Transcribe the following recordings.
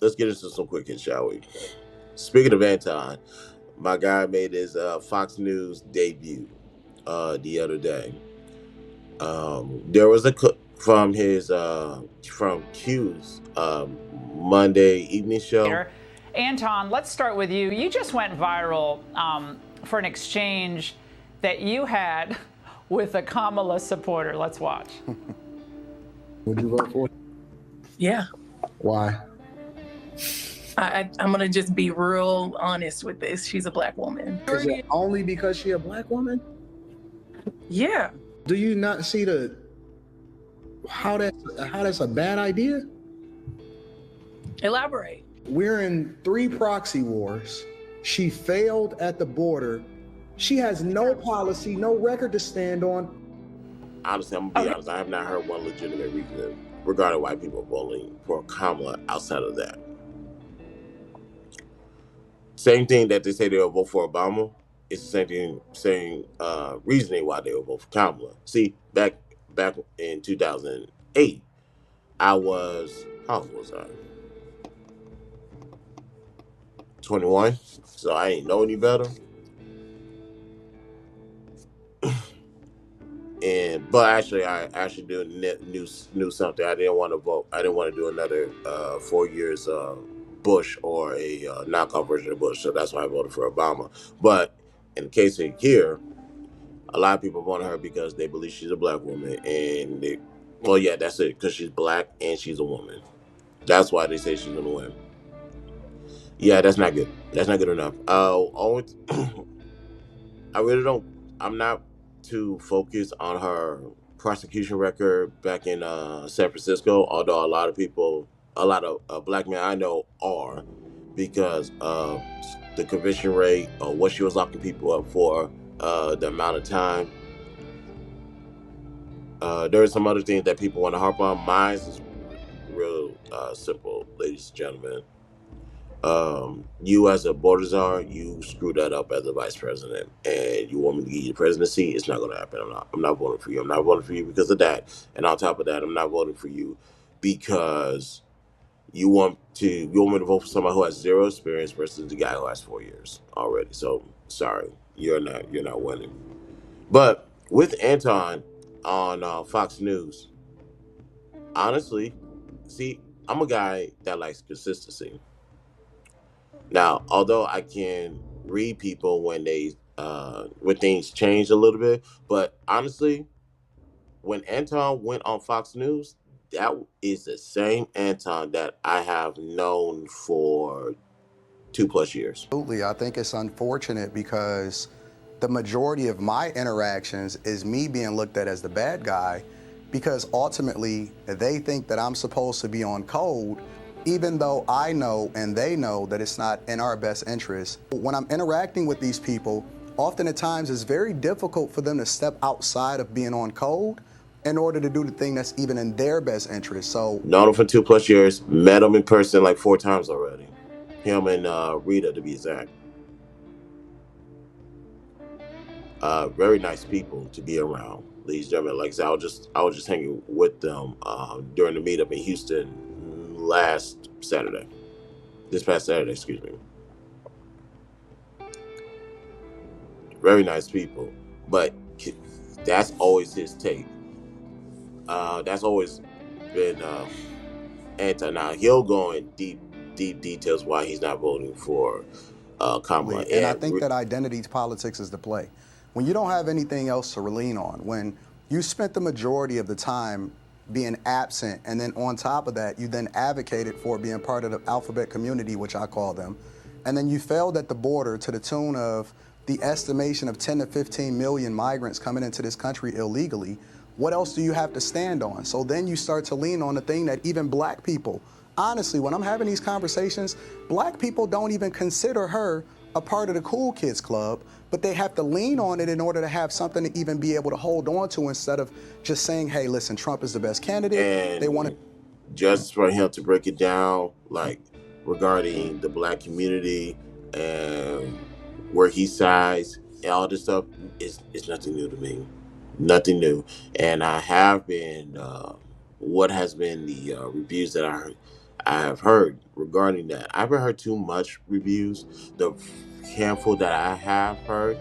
let's get into some quick hits, shall we? Speaking of Anton, my guy made his Fox News debut the other day. There was a clip from his from Q's Monday evening show. Anton, let's start with you. You just went viral for an exchange that you had with a Kamala supporter. Let's watch. Would you vote for? Yeah. Why? I'm going to just be real honest with this. She's a black woman. Is it only because she a black woman? Yeah. Do you not see how that's a bad idea? Elaborate. We're in 3 proxy wars. She failed at the border. She has no policy, no record to stand on. Honestly, I'm gonna be honest. I have not heard one legitimate reason regarding why people are voting for Kamala outside of that. Same thing that they say they'll vote for Obama. It's the same reasoning why they will vote for Kamala. See, back in 2008, how old was I? 21. So I ain't know any better. But actually, I actually knew something. I didn't want to vote. I didn't want to do another 4 years Bush or a knockoff version of Bush. So that's why I voted for Obama. But in the case of here, a lot of people voted her because they believe she's a black woman, and that's it, because she's black and she's a woman. That's why they say she's gonna win. Yeah, that's not good. That's not good enough. I really don't. I'm not too focused on her prosecution record back in San Francisco. Although a lot of black men I know are, because of the conviction rate or what she was locking people up for, the amount of time. There are some other things that people want to harp on. Mine is real simple, ladies and gentlemen. You as a border czar, you screwed that up as a vice president, and you want me to give you the presidency. It's not going to happen. I'm not voting for you. I'm not voting for you because of that. And on top of that, I'm not voting for you because you want me to vote for somebody who has 0 experience versus the guy who has 4 years already. So sorry, you're not winning. But with Anton on Fox News, honestly, see, I'm a guy that likes consistency. Now, although I can read people when when things change a little bit, but honestly, when Anton went on Fox News, that is the same Anton that I have known for 2+ years. Absolutely. I think it's unfortunate because the majority of my interactions is me being looked at as the bad guy, because ultimately they think that I'm supposed to be on code, even though I know and they know that it's not in our best interest. When I'm interacting with these people, often at times it's very difficult for them to step outside of being on code in order to do the thing that's even in their best interest. So, known him for 2+ years, met him in person like 4 times already. Him and Rita, to be exact. Very nice people to be around, ladies and gentlemen. Like I said, I was just hanging with them during the meetup in Houston this past Saturday, excuse me. Very nice people, but that's always his take. That's always been Anton. Now he'll go in deep details why he's not voting for Kamala. and I think that identity politics is the play. When you don't have anything else to lean on, when you spent the majority of the time being absent, and then on top of that, you then advocated for being part of the alphabet community, which I call them, and then you failed at the border to the tune of the estimation of 10 to 15 million migrants coming into this country illegally. What else do you have to stand on? So then you start to lean on the thing that even black people, honestly, when I'm having these conversations, black people don't even consider her a part of the cool kids club, but they have to lean on it in order to have something to even be able to hold on to, instead of just saying, hey, listen, Trump is the best candidate. And they want to just for him to break it down, like regarding the black community and where he sides and all this stuff, it's nothing new to me. Nothing new. And I have been, what has been the reviews that I have heard regarding that. I haven't heard too much reviews. The handful that I have heard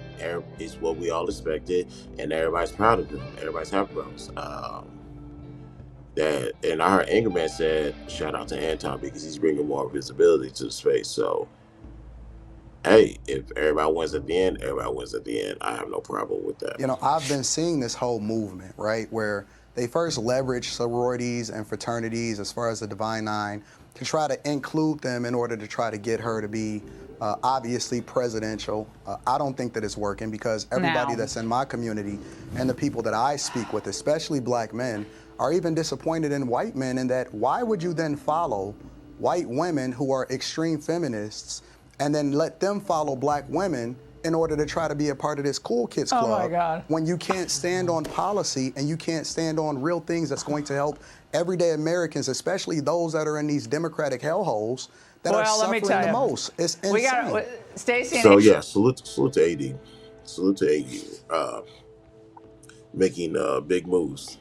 is what we all expected, and everybody's proud of him. Everybody's happy about him. That, and I heard Angerman said, shout out to Anton because he's bringing more visibility to the space. So, hey, if everybody wins at the end, everybody wins at the end. I have no problem with that. You know, I've been seeing this whole movement, right, where they first leverage sororities and fraternities as far as the Divine Nine to try to include them in order to try to get her to be obviously presidential. I don't think that it's working because everybody that's in my community and the people that I speak with, especially black men, are even disappointed in white men in that why would you then follow white women who are extreme feminists and then let them follow black women in order to try to be a part of this cool kids club? Oh my God. When you can't stand on policy and you can't stand on real things that's going to help everyday Americans, especially those that are in these Democratic hellholes that are suffering the most. It's insane. We got Stacey. So yeah, salute to AD. Salute to AD. Making big moves.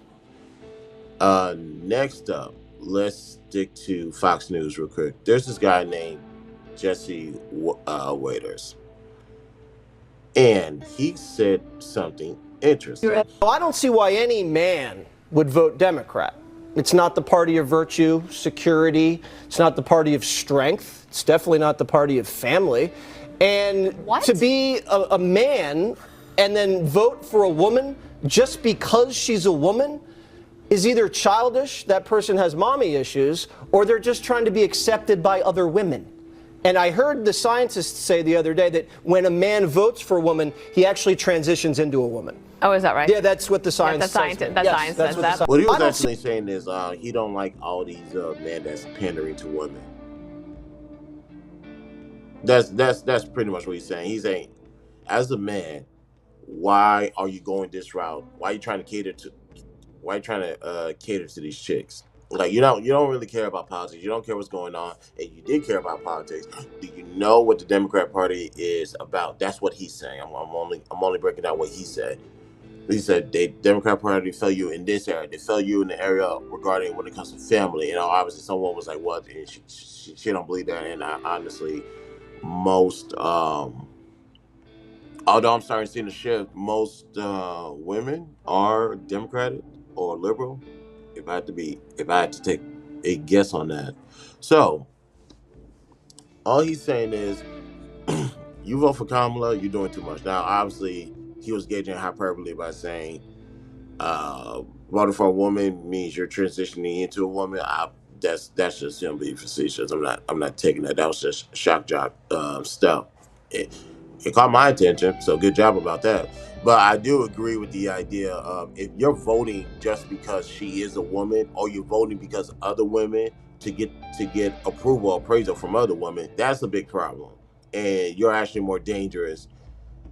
Next up, let's stick to Fox News real quick. There's this guy named Jesse Waiters, and he said something interesting. I don't see why any man would vote Democrat. It's not the party of virtue, security. It's not the party of strength. It's definitely not the party of family. And to be a man and then vote for a woman just because she's a woman is either childish, that person has mommy issues, or they're just trying to be accepted by other women. And I heard the scientists say the other day that when a man votes for a woman, he actually transitions into a woman. Oh, is that right? Yeah, that's what the science says. Science says that. What he was actually saying is he don't like all these men that's pandering to women. That's pretty much what he's saying. He's saying, as a man, why are you going this route? Why are you trying to cater to these chicks? Like you don't really care about politics. You don't care what's going on, and you did care about politics. Do you know what the Democrat Party is about? That's what he's saying. I'm only breaking down what he said. He said the Democrat Party fail you in this area. They fail you in the area regarding when it comes to family. You know, obviously someone was like, "What?" And she don't believe that. And I honestly, most although I'm starting to see the shift, most women are Democratic or liberal. If I had to take a guess on that. So all he's saying is you vote for Kamala, you're doing too much. Now obviously he was gauging hyperbole by saying voting for a woman means you're transitioning into a woman. That's just him being facetious. I'm not taking that. That was just shock jock stuff. It caught my attention, so good job about that. But I do agree with the idea of if you're voting just because she is a woman, or you're voting because other women to get approval or appraisal from other women, that's a big problem, and you're actually more dangerous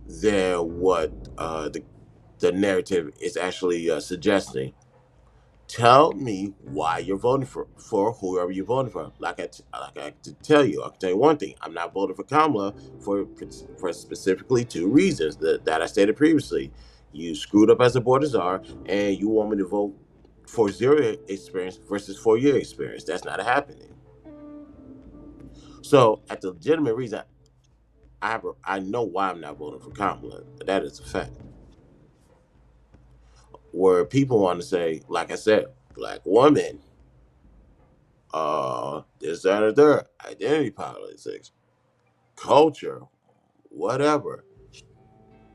than what the narrative is actually suggesting. Tell me why you're voting for whoever you're voting for. Like I can tell you one thing. I'm not voting for Kamala for specifically two reasons that I stated previously. You screwed up as a board of czar, and you want me to vote for 0 experience versus 4-year experience. That's not happening. So, at the legitimate reason, I know why I'm not voting for Kamala. That is a fact. Where people want to say, like I said, black woman, this, that, or there, identity politics, culture, whatever.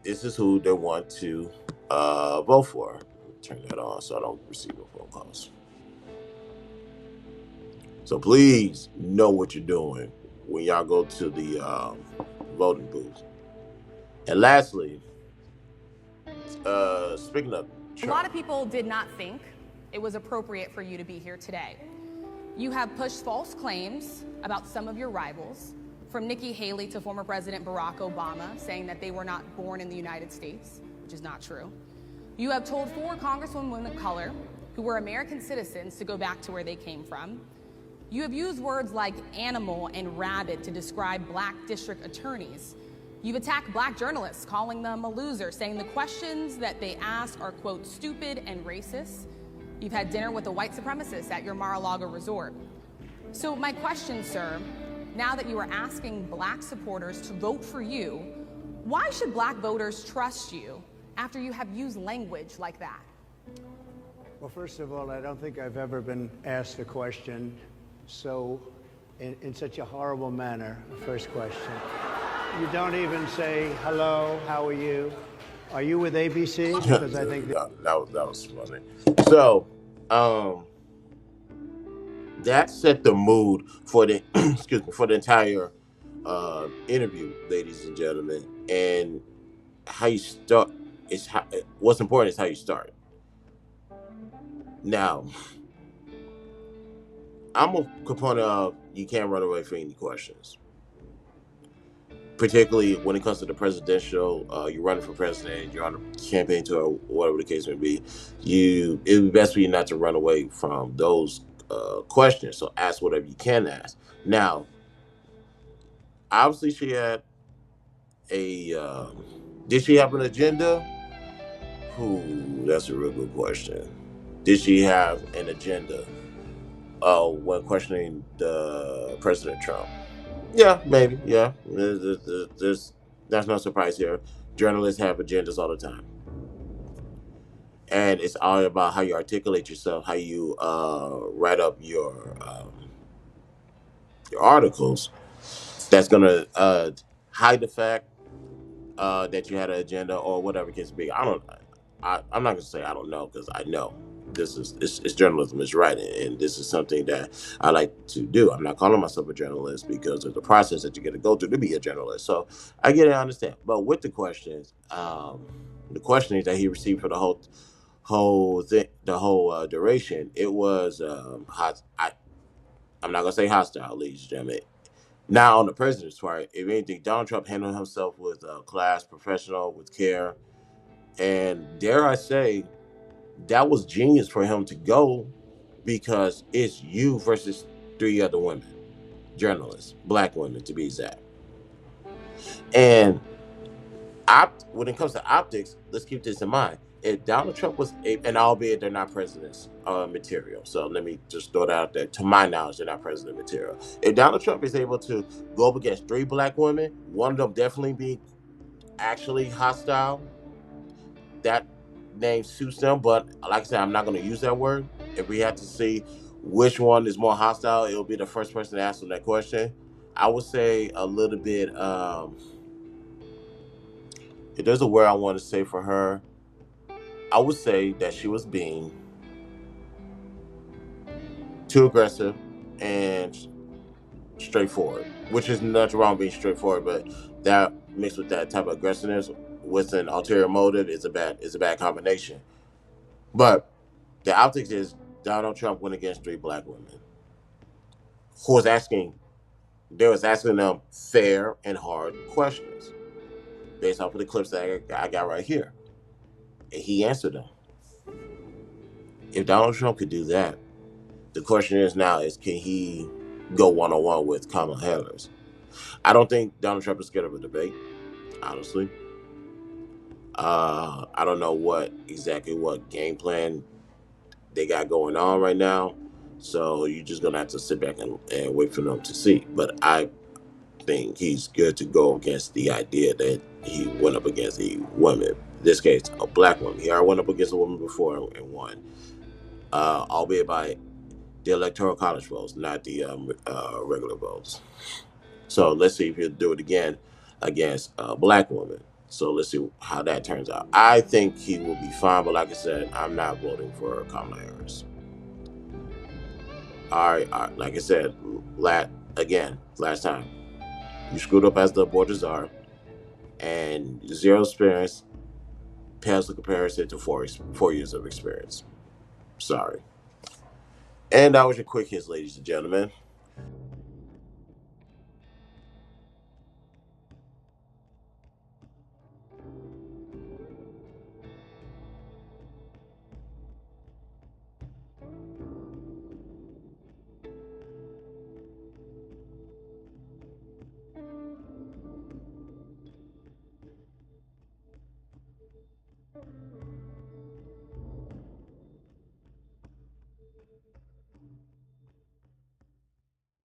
This is who they want to vote for. Turn that on so I don't receive no phone calls. So please know what you're doing when y'all go to the voting booth. And lastly, speaking of Trump, a lot of people did not think it was appropriate for you to be here today. You have pushed false claims about some of your rivals, from Nikki Haley to former President Barack Obama, saying that they were not born in the United States, which is not true. You have told 4 congresswomen of color who were American citizens to go back to where they came from. You have used words like animal and rabid to describe black district attorneys. You've attacked black journalists, calling them a loser, saying the questions that they ask are, quote, stupid and racist. You've had dinner with a white supremacist at your Mar-a-Lago resort. So my question, sir, now that you are asking black supporters to vote for you, why should black voters trust you after you have used language like that? Well, first of all, I don't think I've ever been asked a question so in such a horrible manner. First question. You don't even say, hello, how are you? Are you with ABC? Because I think that was funny. So, that set the mood for the excuse me, for the entire interview, ladies and gentlemen. And how you start is how, what's important is how you start. Now, I'm a component of you can't run away from any questions, particularly when it comes to the presidential. You're running for president, you're on a campaign tour, whatever the case may be. It would be best for you not to run away from those questions. So ask whatever you can ask. Now, obviously, she had a. Did she have an agenda? Ooh, that's a real good question. Did she have an agenda? When questioning the President Trump? Yeah, maybe. Yeah, that's no surprise here. Journalists have agendas all the time, and it's all about how you articulate yourself, how you write up your articles. That's gonna hide the fact that you had an agenda or whatever case be. I don't. I'm not gonna say I don't know because I know this is it's journalism, it's writing, and this is something that I like to do. I'm not calling myself a journalist because of the process that you get to go through to be a journalist. So I get it, I understand. But with the questioning that he received for the whole thing, the whole duration, it was hot. I'm not gonna say hostile, ladies and gentlemen. Now on the president's part, if anything, Donald Trump handled himself with class, professional, with care, and dare I say, that was genius for him to go because it's you versus three other women, journalists, black women to be exact. And when it comes to optics, let's keep this in mind. If Donald Trump was, and albeit they're not president's material, so let me just throw that out there. To my knowledge, they're not president material. If Donald Trump is able to go up against three black women, one of them definitely be actually hostile, that name suits them. But like I said, I'm not going to use that word. If we had to see which one is more hostile, it'll be the first person to ask them that question. I would say a little bit. If there's a word I want to say for her, I would say that she was being too aggressive and straightforward, which is nothing wrong being straightforward, but that mixed with that type of aggressiveness with an ulterior motive is a bad combination. But the optics is Donald Trump went against three black women who was asking they was asking them fair and hard questions based off of the clips that I got right here. And he answered them. If Donald Trump could do that, the question is now is can he go one on one with Kamala Harris? I don't think Donald Trump is scared of a debate, honestly. I don't know what game plan they got going on right now. So you're just gonna have to sit back and wait for them to see. But I think he's good to go against the idea that he went up against a woman. In this case, a black woman. He already went up against a woman before and won, albeit by the electoral college votes, not the regular votes. So let's see if he'll do it again against a black woman. So let's see how that turns out. I think he will be fine, but like I said, I'm not voting for Kamala Harris. All right, like I said, last time, you screwed up as the board czar, and zero experience pales the comparison to 4 years of experience. Sorry. And that was your quick hits, ladies and gentlemen.